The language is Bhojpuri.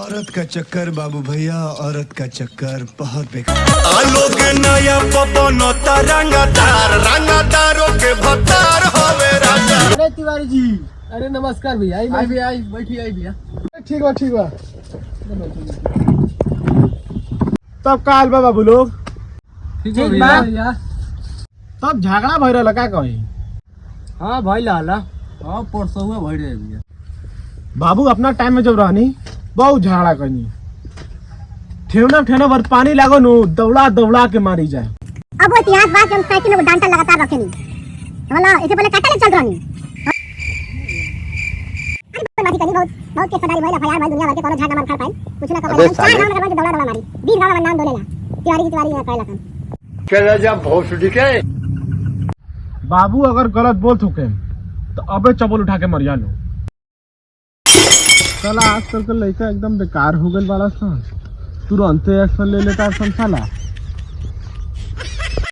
औरत का चक्कर बाबू भैया, औरत का चक्कर बहुत बेकार। आलोक नया पवन रंगदार रंगदारों के भतार होवे राजा। अरे तिवारी जी, अरे नमस्कार भैया। आई भैया, आई बैठी, आई भैया। ठीक बा, ठीक बा। तब काल बा बाबू लोग ठीक बा भैया। तब झगड़ा भई रहल का कही? हाँ भाई लाला, हाँ परसों हुआ भई रहे भैया। बाबू अपना टाइम में जब रहनी बहुत झगड़ा करनी, ठेवना पर पानी लागो नु दौड़ा दौड़ा के मारी जाए। अब वो इतिहास बात हम साइकिल में डांटा लगातार रखे नहीं वाला, इससे पहले काटा ले चल रहा नहीं। अरे मारी कनी बहुत बहुत के सदाई भइला फयार भाई दुनिया भर के कोनो झागा मार खा पाई कुछ ना कपाई चार नाम करवा दौड़ा दौड़ा मारी 20 गांव में नाम दोलेला तिवारी ना कहला kan चला जा भोसड़ी के। बाबू अगर गलत बोल थोके तो अबे चबल उठा के मरिया लो। साला आजकल के लड़का एकदम बेकार हो गए बड़ा सा, तुरंत एक्शन ले लेता है साला।